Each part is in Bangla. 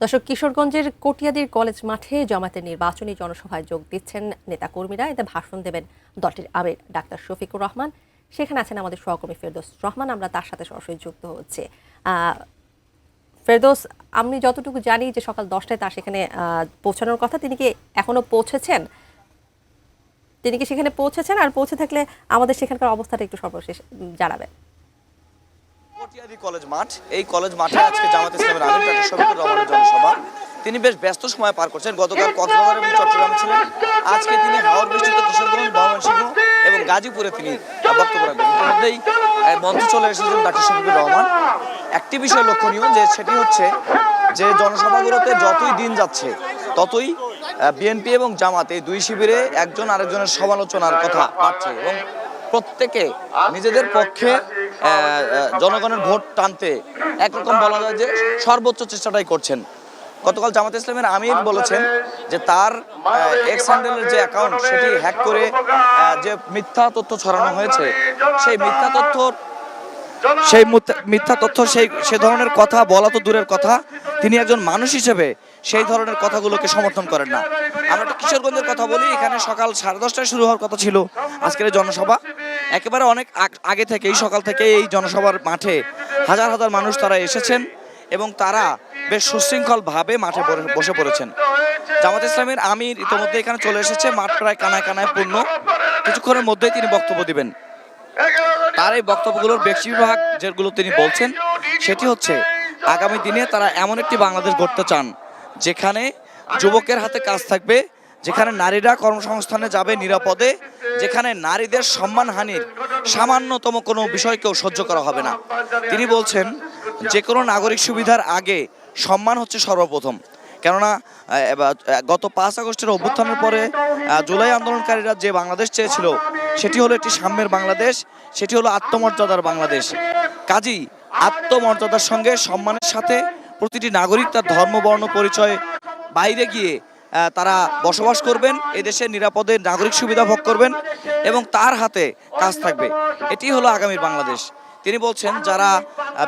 দর্শক, কিশোরগঞ্জের কটিয়াদীর কলেজ মাঠে জামায়াতের নির্বাচনী জনসভায় যোগ দিচ্ছেন নেতাকর্মীরা। এতে ভাষণ দেবেন দলটির আমির ডাক্তার শফিকুর রহমান। সেখানে আছেন আমাদের সহকর্মী ফেরদৌস রহমান। আমরা তার সাথে সরাসরি যুক্ত হচ্ছে। ফেরদৌস, আমি যতটুকু জানি যে সকাল 10টায় তার সেখানে পৌঁছানোর কথা। তিনি কি এখনো পৌঁছেছেন? তিনি কি সেখানে পৌঁছেছেন? আর পৌঁছে থাকলে আমাদের সেখানকার অবস্থাটা একটু সর্বশেষ জানাবেন। কটিয়াদী কলেজ মাঠ, এই কলেজ মাঠে আজকে জামায়াত ইসলামের আমির ডাক্তার শফিকুর রহমানের জনসভা। তিনি বেশ ব্যস্ত সময় পার করছেন। গতকাল কক্সবাজার এবং চট্টগ্রামে ছিলেন। আজকে তিনি হাওর বৃষ্টিত কিশোরগঞ্জ, ময়মনসিংহ এবং গাজীপুরে তিনি বক্তব্য রাখবেন। ইতিমধ্যেই মঞ্চে চলে এসেছেন ডাক্তার শফিকুর রহমান। একটি বিষয় লক্ষণীয়, যে সেটি হচ্ছে যে জনসভাগুলোতে যতই দিন যাচ্ছে ততই বিএনপি এবং জামাত এই দুই শিবিরে একজন আরেকজনের সমালোচনার কথা বাড়ছে এবং প্রত্যেকে নিজেদের পক্ষে জনগণের ভোট টানতে একরকম বলা যায় যে সর্বোচ্চ চেষ্টাটাই করছেন। গতকাল জামাত ইসলামের আমির বলেছেন যে তার এক্স হ্যান্ডেলের যে অ্যাকাউন্ট সেটি হ্যাক করে যে মিথ্যা তথ্য ছড়ানো হয়েছে, সেই মিথ্যা তথ্য সে ধরনের কথা বলা তো দূরের কথা, তিনি একজন মানুষ হিসেবে সেই ধরনের কথাগুলোকে সমর্থন করেন না। আমরা একটা কিশোরগঞ্জের কথা বলি। এখানে সকাল 10:30টায় শুরু হওয়ার কথা ছিল আজকের এই জনসভা। একেবারে অনেক আগে থেকেই, সকাল থেকে এই জনসভার মাঠে হাজার হাজার মানুষ তারা এসেছেন এবং তারা বেশ সুশৃঙ্খলভাবে মাঠে বসে পড়েছেন। জামাত ইসলামের আমির ইতিমধ্যে এখানে চলে এসেছে। মাঠ প্রায় কানায় কানায় পূর্ণ। কিছুক্ষণের মধ্যেই তিনি বক্তব্য দিবেন। তার এই বক্তব্যগুলোর বেশিরভাগ যেগুলো তিনি বলছেন সেটি হচ্ছে আগামী দিনে তারা এমন একটি বাংলাদেশ গড়তে চান যেখানে যুবকের হাতে কাজ থাকবে, যেখানে নারীরা কর্মসংস্থানে যাবে নিরাপদে, যেখানে নারীদের সম্মানহানির সামান্যতম কোনো বিষয়কেও সহ্য করা হবে না। তিনি বলছেন যে কোনো নাগরিক সুবিধার আগে সম্মান হচ্ছে সর্বপ্রথম। কেননা গত 5 আগস্টের অভ্যুত্থানের পরে জুলাই আন্দোলনকারীরা যে বাংলাদেশ চেয়েছিল সেটি হলো একটি সাম্যের বাংলাদেশ, সেটি হলো আত্মমর্যাদার বাংলাদেশ। কাজেই আত্মমর্যাদার সঙ্গে সম্মানের সাথে প্রতিটি নাগরিক তার ধর্ম, বর্ণ, পরিচয় বাইরে গিয়ে তারা বসবাস করবেন, এদেশে নিরাপদে নাগরিক সুবিধা ভোগ করবেন এবং তার হাতে কাজ থাকবে। এটি হলো আগামীর বাংলাদেশ। তিনি বলছেন যারা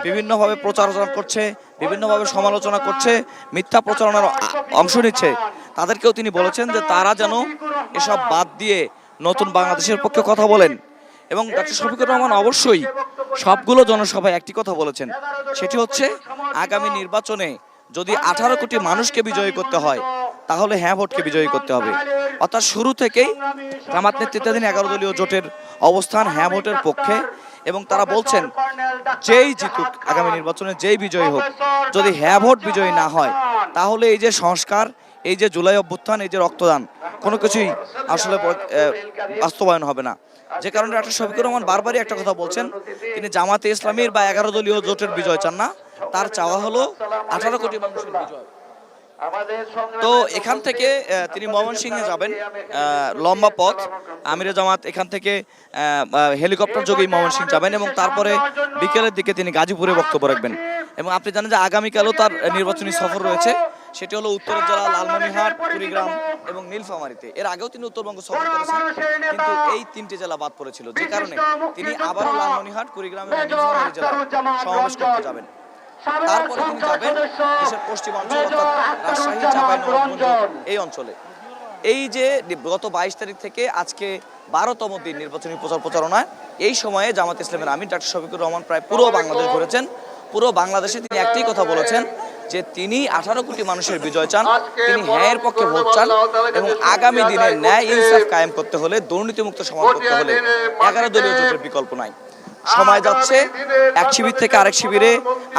বিভিন্নভাবে প্রচারণা করছে, বিভিন্নভাবে সমালোচনা করছে, মিথ্যা প্রচারণার অংশ নিচ্ছে, তাদেরকেও তিনি বলেছেন যে তারা যেন এসব বাদ দিয়ে নতুন বাংলাদেশের পক্ষে কথা বলেন। এবং ডক্টর শফিকুর রহমান অবশ্যই সবগুলো জনসভায় একটি কথা বলেছেন, সেটি হচ্ছে আগামী নির্বাচনে যদি 18 কোটি মানুষকে বিজয়ী করতে হয় তাহলে হ্যাঁ ভোটকে বিজয়ী করতে হবে। অর্থাৎ শুরু থেকেই জামাত নেতৃত্বাধীন 11 দলীয় জোটের অবস্থান হ্যাঁ ভোটের পক্ষে এবং তারা বলছেন যেই জিতুক আগামী নির্বাচনে, যেই বিজয়ী হোক, যদি হ্যাঁ ভোট বিজয়ী না হয় তাহলে এই যে সংস্কার, এই যে জুলাই অভ্যুত্থান, এই যে রক্তদান, কোনো কিছুই আসলে বাস্তবায়ন হবে না। যে কারণে ডক্টর শফিকুর রহমান বারবারই একটা কথা বলছেন, তিনি জামাতে ইসলামীর বা 11 দলীয় জোটের বিজয় চান না, তার চাওয়া হলো 18 কোটি মানুষের বিজয়। তো এখান থেকে তিনি ময়মনসিংহে যাবেন, লম্বা পথ। আমিরে জামাত এখান থেকে হেলিকপ্টার যোগেই ময়মনসিংহ যাবেন এবং তারপরে বিকেলের দিকে তিনি গাজীপুরে বক্তব্য রাখবেন। এবং আপনি জানেন যে আগামীকালও তার নির্বাচনী সফর রয়েছে, সেটি হলো উত্তরের জেলা লালমনিরহাট, কুড়িগ্রাম এবং নীলফামারীতে। এর আগেও তিনি উত্তরবঙ্গ সফর করেছেন, কিন্তু এই 3টি জেলা বাদ পড়েছিল, যে কারণে তিনি আবারও লালমনিরহাট, কুড়িগ্রাম এবং নীলফামারী জেলায় সমাবেশ করতে যাবেন। তারপরে তিনি যাবেন দেশের পশ্চিমাঞ্চল অর্থাৎ রাজশাহী, চাঁপাইনবাবগঞ্জ এই অঞ্চলে। এই যে গত 22 তারিখ থেকে আজকে 12তম দিন নির্বাচনী প্রচারণায়, এই সময়ে জামাত ইসলামের আমির ডাক্তার শফিকুর রহমান প্রায় পুরো বাংলাদেশ ঘুরেছেন। পুরো বাংলাদেশে তিনি একটি কথা বলেছেন যে তিনি 18 কোটি মানুষের বিজয় চান, তিনি ন্যায়ের পক্ষে ভোট চান এবং আগামী দিনে ন্যায় ইনসাফ কায়েম করতে হলে, দুর্নীতিমুক্ত সমাজ করতে হলে 11 দলীয় জোটের বিকল্প নাই। সময় যাচ্ছে, এক শিবির থেকে আরেক শিবিরে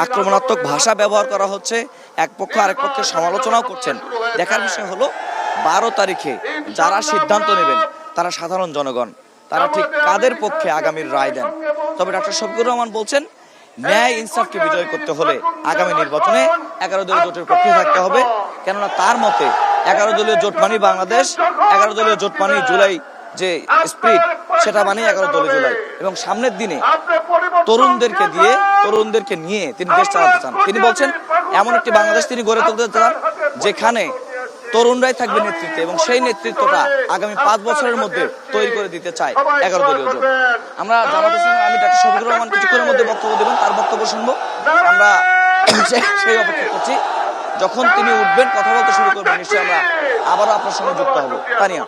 আক্রমণাত্মক ভাষা ব্যবহার করা হচ্ছে, এক পক্ষ আরেক পক্ষের সমালোচনাও করছেন। দেখার বিষয় হলো 12 তারিখে যারা সিদ্ধান্ত নেবেন তারা সাধারণ জনগণ, তারা ঠিক কাদের পক্ষে আগামীর রায় দেন। তবে ডক্টর শফিকুর রহমান বলছেন ন্যায় ইনসাফকে বিজয় করতে হলে আগামী নির্বাচনে 11 দলীয় জোটের পক্ষে থাকতে হবে। কেননা তার মতে 11 দলীয় জোট মানেই বাংলাদেশ, 11 দলীয় জোট মানেই জুলাই যে স্পিরিট, সেটা মানে 11 দলীয় জুলাই। এবং সামনের দিনে তরুণদেরকে নিয়ে তিনি দেশ চালাতে চান। তিনি বলছেন এমন একটি বাংলাদেশ তিনি গড়ে তুলতে চান যেখানে তরুণরাই থাকবে নেতৃত্বে এবং সেই নেতৃত্বটা আগামী 5 বছরের মধ্যে তৈরি করে দিতে চায় 11 দলীয় জোট। আমরা জামাত ইসলামের আমির ডাক্তার শফিকুর রহমান কিছুক্ষণের মধ্যে বক্তব্য দেবেন, তার বক্তব্য শুনবো। আমরা সেই অপেক্ষা করছি। যখন তিনি উঠবেন কথা বলতে শুরু করবেন নিশ্চয়ই আমরা আবারও আপনার সঙ্গে যুক্ত হব। তানিয়া।